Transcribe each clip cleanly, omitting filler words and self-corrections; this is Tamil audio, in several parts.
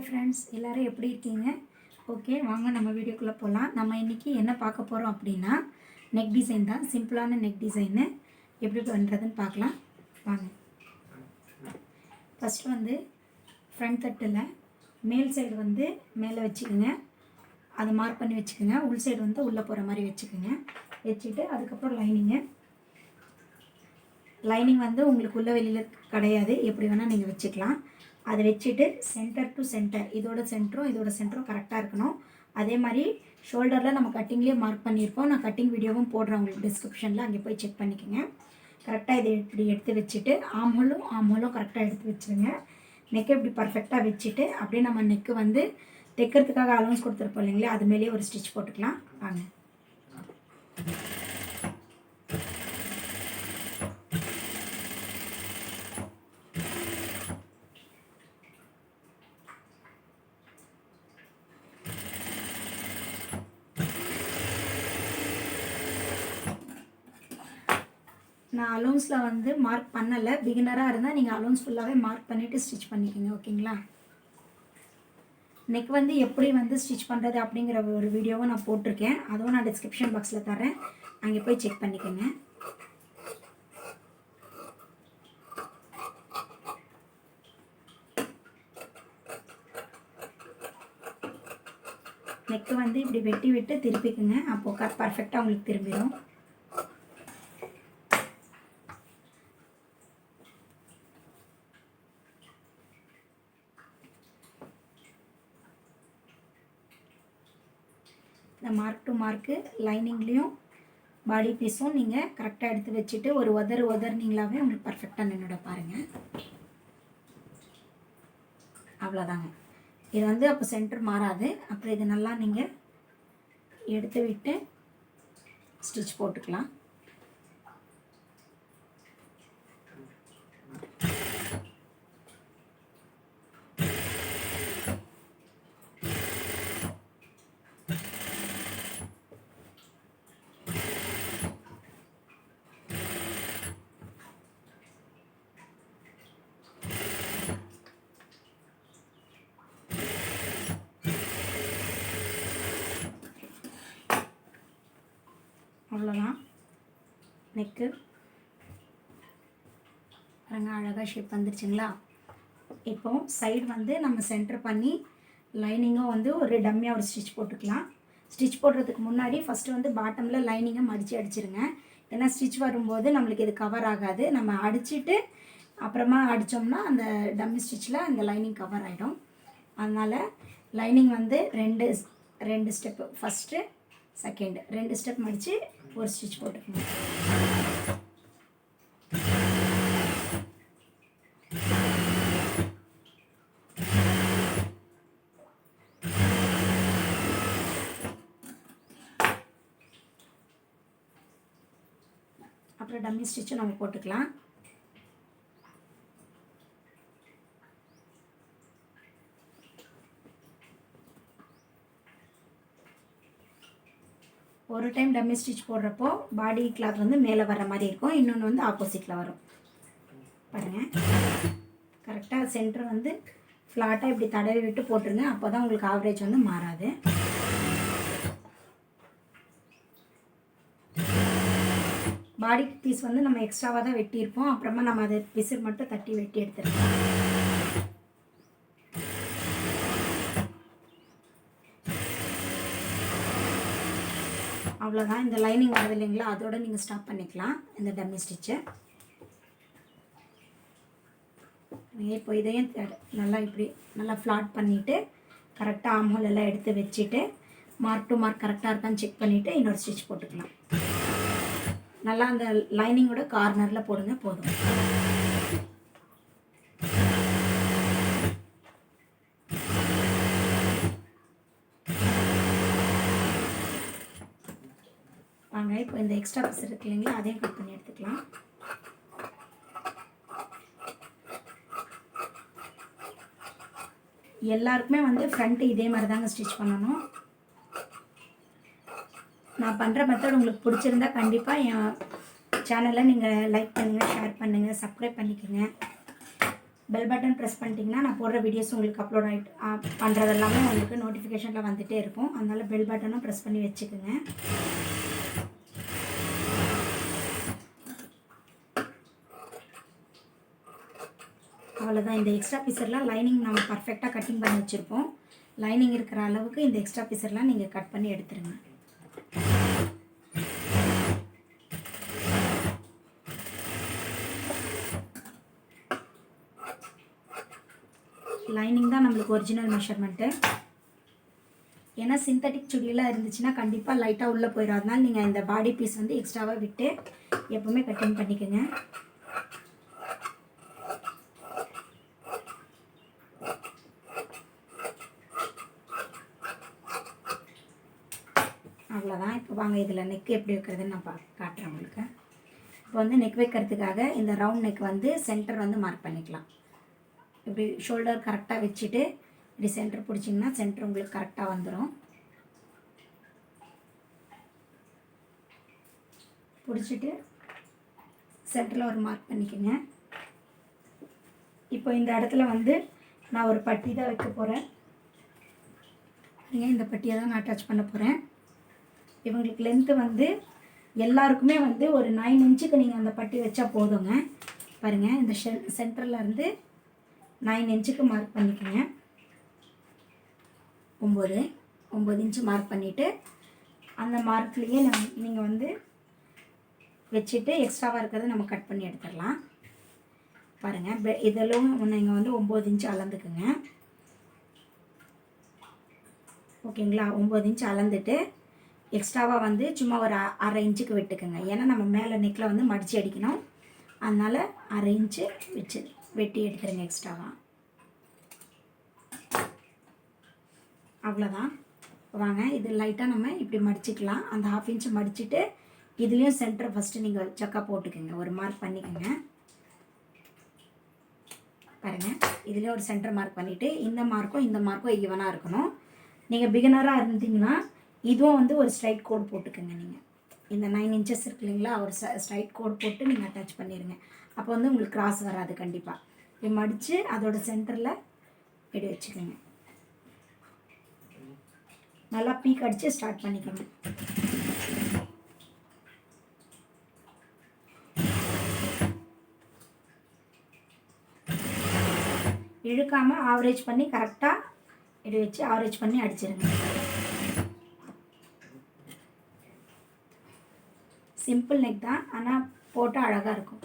ஃப்ரெண்ட்ஸ், எல்லோரும் எப்படி இருக்கீங்க? ஓகே, வாங்க நம்ம வீடியோக்குள்ளே போகலாம். நம்ம இன்றைக்கி என்ன பார்க்க போகிறோம் அப்படின்னா, நெக் டிசைன் தான். சிம்பிளான நெக் டிசைனு எப்படி பண்ணுறதுன்னு பார்க்கலாம் வாங்க. ஃபஸ்ட்டு வந்து ஃப்ரண்ட் தட்டில் மேல் சைடு வந்து மேலே வச்சுக்கோங்க, அதை மார்க் பண்ணி வச்சுக்கோங்க. உள் சைடு வந்து உள்ளே போகிற மாதிரி வச்சுக்கோங்க. வச்சுட்டு அதுக்கப்புறம் லைனிங் வந்து உங்களுக்கு உள்ள வெளியில் கிடையாது, எப்படி வேணால் நீங்கள் வச்சுக்கலாம். அதை வச்சுட்டு சென்டர் டு சென்டர், இதோட சென்டரும் கரெக்டாக இருக்கணும். அதே மாதிரி ஷோல்டரில் நம்ம கட்டிங்லேயே மார்க் பண்ணியிருப்போம். நான் கட்டிங் வீடியோவும் போடுறேன் உங்களுக்கு டிஸ்கிரிப்ஷனில், அங்கே போய் செக் பண்ணிக்கோங்க. கரெக்டாக இதை இப்படி எடுத்து வச்சுட்டு ஆம்ஹோலும் கரெக்டாக எடுத்து வச்சுருங்க. நெக்கை இப்படி பர்ஃபெக்டாக வச்சுட்டு அப்படியே நம்ம நெக்கு வந்து தைக்கிறதுக்காக அலவன்ஸ் கொடுத்துருப்போம் இல்லைங்களா, அது மேலேயே ஒரு ஸ்டிச் போட்டுக்கலாம் வாங்க. நான் அலோன்ஸில் வந்து மார்க் பண்ணலை, பிகினராக இருந்தால் நீங்கள் அலோன்ஸ் ஃபுல்லாகவே மார்க் பண்ணிவிட்டு ஸ்டிச் பண்ணிக்கோங்க, ஓகேங்களா? நெக் வந்து எப்படி வந்து ஸ்டிச் பண்ணுறது அப்படிங்கிற ஒரு வீடியோவை நான் போட்டிருக்கேன், அதுவும் நான் டிஸ்கிரிப்ஷன் பாக்ஸில் தரேன், அங்கே போய் செக் பண்ணிக்கோங்க. நெக்கு வந்து இப்படி வெட்டி விட்டு திருப்பிக்குங்க, அப்போது பர்ஃபெக்டாக உங்களுக்கு திரும்பிடும். இந்த மார்க் டு மார்க்கு லைனிங்லேயும் பாடி பீஸும் நீங்கள் கரெக்டாக எடுத்து வச்சுட்டு ஒரு உதர்னீங்களாவே உங்களுக்கு பர்ஃபெக்டாக நின்றுட பாருங்கள். அவ்வளோதாங்க. இது வந்து அப்போ சென்டர் மாறாது. அப்புறம் இது நல்லா நீங்கள் எடுத்து விட்டு ஸ்டிச் போட்டுக்கலாம். அவ்வளோதான். நெக்கு பாருங்க, அழகாக ஷேப் வந்துருச்சுங்களா? இப்போ சைடு வந்து நம்ம சென்டர் பண்ணி லைனிங்கும் வந்து ஒரு டம்மியாக ஒரு ஸ்டிச் போட்டுக்கலாம். ஸ்டிச் போடுறதுக்கு முன்னாடி ஃபஸ்ட்டு வந்து பாட்டமில் லைனிங்கை மடித்து அடிச்சிருங்க. ஏன்னா ஸ்டிச் வரும்போது நம்மளுக்கு இது கவர் ஆகாது. நம்ம அடிச்சுட்டு அப்புறமா அடித்தோம்னா அந்த டம்மி ஸ்டிச்சில் அந்த லைனிங் கவர் ஆகிடும். அதனால் லைனிங் வந்து ரெண்டு ஸ்டெப்பு, ஃபஸ்ட்டு செகண்ட் 2 ஸ்டெப் மடித்து ஒரு ஸ்டிச் போட்டுக்கணும். அப்புறம் டம்மி ஸ்டிச்சும் நம்ம போட்டுக்கலாம். ஒரு டைம் டம்மி ஸ்டிச் போடுறப்போ பாடி கிளாத் வந்து மேலே வர மாதிரி இருக்கும், இன்னொன்று வந்து ஆப்போசிட்டில் வரும். பாருங்கள், கரெக்டாக சென்டர் வந்து ஃப்ளாட்டாக இப்படி தடவி விட்டு போட்டுருங்க, அப்போ தான் உங்களுக்கு ஆவரேஜ் வந்து மாறாது. பாடி பீஸ் வந்து நம்ம எக்ஸ்ட்ராவாக தான் வெட்டியிருப்போம், அப்புறமா நம்ம அதை பிசுறு மட்டும் தட்டி வெட்டி எடுத்துருக்கோம். அவ்வளோதான். இந்த லைனிங் வருது இல்லைங்களா, அதோடு நீங்கள் ஸ்டாப் பண்ணிக்கலாம் இந்த டம்மி ஸ்டிச்சை. இப்போ இதையும் நல்லா இப்படி நல்லா ஃப்ளாட் பண்ணிவிட்டு கரெக்டாக ஆம்ஹோல் எல்லாம் எடுத்து வச்சுட்டு மார்க் டு மார்க் கரெக்டாக இருக்கான்னு செக் பண்ணிவிட்டு இன்னொரு ஸ்டிச் போட்டுக்கலாம். நல்லா அந்த லைனிங்கோட கார்னரில் போடுங்க, போதும். வாங்க, இப்போ இந்த எக்ஸ்ட்ரா பீஸ் இருக்கு இல்லைங்களா, அதையும் கட் பண்ணி எடுத்துக்கலாம். எல்லாருக்குமே வந்து ஃப்ரண்ட்டு இதே மாதிரி தாங்க ஸ்டிச் பண்ணணும். நான் பண்ணுற மெத்தட் உங்களுக்கு பிடிச்சிருந்தா கண்டிப்பாக என் சேனலை நீங்கள் லைக் பண்ணுங்கள், ஷேர் பண்ணுங்கள், சப்ஸ்கிரைப் பண்ணிக்கோங்க. பெல் பட்டன் ப்ரெஸ் பண்ணிட்டீங்கன்னா நான் போடுற வீடியோஸ் உங்களுக்கு அப்லோட் ஆகிட்டு பண்ணுறது எல்லாமே உங்களுக்கு நோட்டிஃபிகேஷனில் வந்துகிட்டே இருக்கும். அதனால் பெல் பட்டனும் ப்ரெஸ் பண்ணி வச்சுக்கோங்க. அவ்வளோதான். இந்த எக்ஸ்ட்ரா பீஸர்லாம் லைனிங் நம்ம பர்ஃபெக்டாக கட்டிங் பண்ணி வச்சுருப்போம். லைனிங் இருக்கிற அளவுக்கு இந்த எக்ஸ்ட்ரா பீஸர்லாம் நீங்கள் கட் பண்ணி எடுத்துருங்க. லைனிங் தான் நம்மளுக்கு ஒரிஜினல் மெஷர்மெண்ட்டு. ஏன்னா சிந்தட்டிக் சுடியெல்லாம் இருந்துச்சுன்னா கண்டிப்பாக லைட்டாக உள்ளே போயிடும். அதனால் நீங்கள் இந்த பாடி பீஸ் வந்து எக்ஸ்ட்ராவாக விட்டு எப்போவுமே கட்டிங் பண்ணிக்கோங்க. அவ்வளோதான். இப்போ வாங்க இதில் நெக் எப்படி வைக்கிறதுன்னு நான் காட்டுறேன் உங்களுக்கு. இப்போ வந்து நெக் வைக்கிறதுக்காக இந்த ரவுண்ட் நெக் வந்து சென்டர் வந்து மார்க் பண்ணிக்கலாம். இப்படி ஷோல்டர் கரெக்டாக வச்சுட்டு இப்படி சென்டர் பிடிச்சிங்கன்னா சென்டர் உங்களுக்கு கரெக்டாக வந்துடும். பிடிச்சிட்டு சென்டரில் ஒரு மார்க் பண்ணிக்கோங்க. இப்போ இந்த இடத்துல வந்து நான் ஒரு பட்டி தான் வைக்க போகிறேன். இந்த பட்டியை தான் நான் அட்டாச் பண்ண போகிறேன். இவங்களுக்கு லென்த்து வந்து எல்லாருக்குமே வந்து ஒரு 9 இன்ச்சுக்கு நீங்கள் அந்த பட்டி வச்சா போதுங்க. பாருங்கள், இந்த சென்டரில் இருந்து 9 இன்ச்சுக்கு மார்க் பண்ணிக்கோங்க. 9 இன்ச்சு மார்க் பண்ணிவிட்டு அந்த மார்க்லேயே நீங்கள் வந்து வச்சுட்டு எக்ஸ்ட்ராவாக இருக்கிறத நம்ம கட் பண்ணி எடுத்துடலாம். பாருங்கள், இதெல்லாம் நீங்கள் வந்து 9 இன்ச்சு அளந்துக்குங்க. ஓகேங்களா? 9 இன்ச்சு அளந்துட்டு எக்ஸ்ட்ராவாக வந்து சும்மா ஒரு 1/2 இன்ச்சுக்கு விட்டுக்குங்க. ஏன்னா நம்ம மேலே நெக்கில் வந்து மடித்து அடிக்கணும். அதனால் 1/2 இன்ச்சு வச்சு வெட்டி எடுத்துருங்க எக்ஸ்ட்ராவாக. அவ்வளோதான். வாங்க இது லைட்டாக நம்ம இப்படி மடிச்சிக்கலாம். அந்த 1/2 இன்ச்சு மடிச்சுட்டு இதுலேயும் சென்டர் ஃபஸ்ட்டு நீங்கள் சக்கா போட்டுக்கோங்க. ஒரு மார்க் பண்ணிக்கோங்க. பாருங்கள், இதுலேயும் ஒரு சென்டர் மார்க் பண்ணிவிட்டு இந்த மார்க்கும் ஈவனாக இருக்கணும். நீங்கள் பிகினராக இருந்தீங்கன்னா இதுவும் வந்து ஒரு ஸ்ட்ரைட் கோடு போட்டுக்கோங்க. நீங்கள் இந்த 9 இன்ச்சஸ் இருக்கு இல்லைங்களா, ஒரு ஸ்ட்ரைட் கோடு போட்டு நீங்கள் அட்டாச் பண்ணிடுங்க. அப்போ வந்து உங்களுக்கு கிராஸ் வராது. கண்டிப்பாக இப்படி மடித்து அதோட சென்டரில் இப்படி வச்சுக்கோங்க. நல்லா பீக் அடித்து ஸ்டார்ட் பண்ணிக்கோங்க. இழுக்காமல் ஆவரேஜ் பண்ணி கரெக்டாக இப்படி வச்சு ஆவரேஜ் பண்ணி அடிச்சிருங்க. சிம்பிள் நெக் தான், ஆனால் போட்டால் அழகாக இருக்கும்.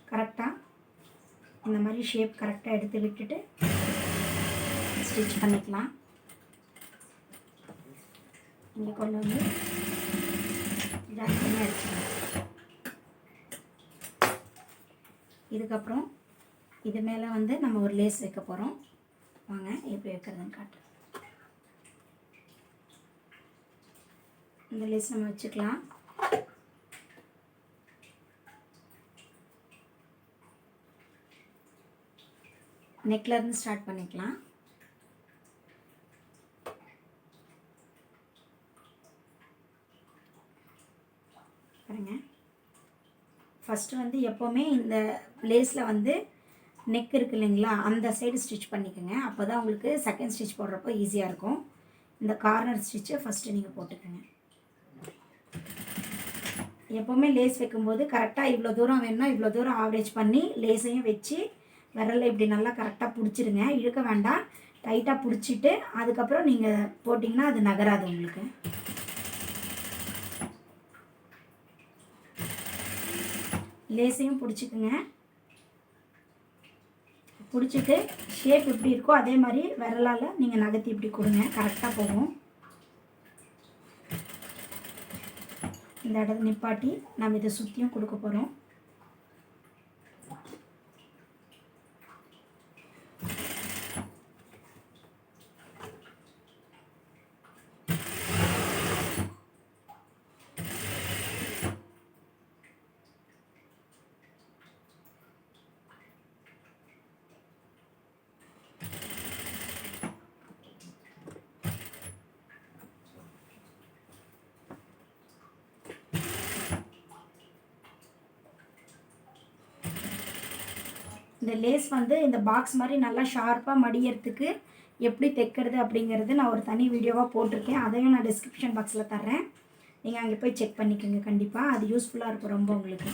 கரெக்டாக இந்த மாதிரி ஷேப் கரெக்டாக எடுத்து விட்டுட்டு ஸ்டிச் பண்ணிக்கலாம். இங்கே கொண்டு வந்து ஜாயின் பண்ணி அடிச்சிடலாம். இதுக்கப்புறம் இது மேலே வந்து நம்ம ஒரு லேஸ் வைக்க போகிறோம். வாங்க எப்படி வைக்கிறதுன்னு காட்டுறேன். இந்த லேஸ் நம்ம வச்சுக்கலாம். நெக்லேருந்து ஸ்டார்ட் பண்ணிக்கலாம். பாருங்க, ஃபஸ்ட்டு வந்து எப்போவுமே இந்த லேஸில் வந்து நெக் இருக்குது இல்லைங்களா, அந்த சைடு ஸ்டிச் பண்ணிக்கோங்க. அப்போ தான் உங்களுக்கு செகண்ட் ஸ்டிச் போடுறப்போ ஈஸியாக இருக்கும். இந்த கார்னர் ஸ்டிச்சை ஃபஸ்ட்டு நீங்கள் போட்டுக்கோங்க. எப்போவுமே லேஸ் வைக்கும்போது கரெக்டாக இவ்வளோ தூரம் வேணும்னா இவ்வளோ தூரம் ஆவரேஜ் பண்ணி லேஸையும் வச்சு விரலில் இப்படி நல்லா கரெக்டாக பிடிச்சிருங்க. இழுக்க வேண்டாம், டைட்டாக பிடிச்சிட்டு அதுக்கப்புறம் நீங்கள் போட்டிங்கன்னா அது நகராது உங்களுக்கு. லேஸையும் பிடிச்சிக்குங்க. பிடிச்சிட்டு ஷேப் எப்படி இருக்கோ அதே மாதிரி விரலால் நீங்கள் நகர்த்தி இப்படி கொடுங்க, கரெக்டாக போகும். இந்த இடத்துல நிப்பாட்டி நம்ம இதை சுற்றியும் கொடுக்க போகிறோம். இந்த லேஸ் வந்து இந்த பாக்ஸ் மாதிரி நல்லா ஷார்ப்பாக மடியறதுக்கு எப்படி தைக்கிறது அப்படிங்கிறது நான் ஒரு தனி வீடியோவாக போட்டிருக்கேன். அதையும் நான் டிஸ்கிரிப்ஷன் பாக்ஸில் தர்றேன். நீங்கள் அங்கே போய் செக் பண்ணிக்கோங்க. கண்டிப்பாக அது யூஸ்ஃபுல்லாக இருக்கும் ரொம்ப உங்களுக்கு.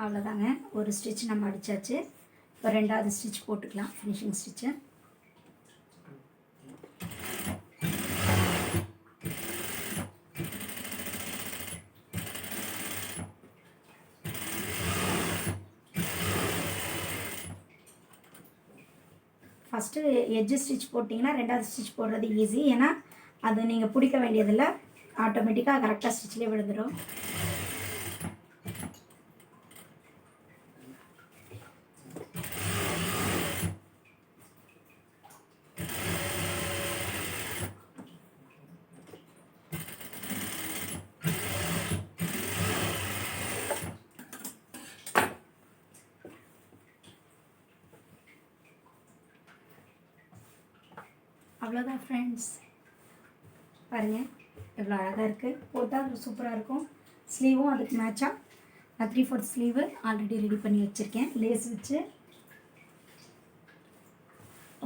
அவ்வளோதாங்க, ஒரு ஸ்டிச் நம்ம அடித்தாச்சு. இப்போ ரெண்டாவது ஸ்டிச் போட்டுக்கலாம், finishing stitch. First edge stitch போட்டிங்கன்னா ரெண்டாவது ஸ்டிச் போடுறது ஈஸி. ஏன்னா அது நீங்கள் பிடிக்க வேண்டியதில்லை, ஆட்டோமேட்டிக்காக கரெக்டாக ஸ்டிச்லேயே விழுந்துடும். அவ்வளோதான் ஃப்ரெண்ட்ஸ், பாருங்கள் எவ்வளோ அழகாக இருக்குது. போட்டால் சூப்பராக இருக்கும். ஸ்லீவும் அதுக்கு மேட்சாக நான் 3/4 ஸ்லீவு ஆல்ரெடி ரெடி பண்ணி வச்சுருக்கேன் லேஸ் வச்சு.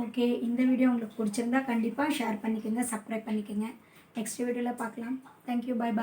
ஓகே, இந்த வீடியோ உங்களுக்கு பிடிச்சிருந்தா கண்டிப்பாக ஷேர் பண்ணிக்கோங்க, சப்ஸ்கிரைப் பண்ணிக்கோங்க. நெக்ஸ்ட் வீடியோவில் பார்க்கலாம். Thank you, bye bye.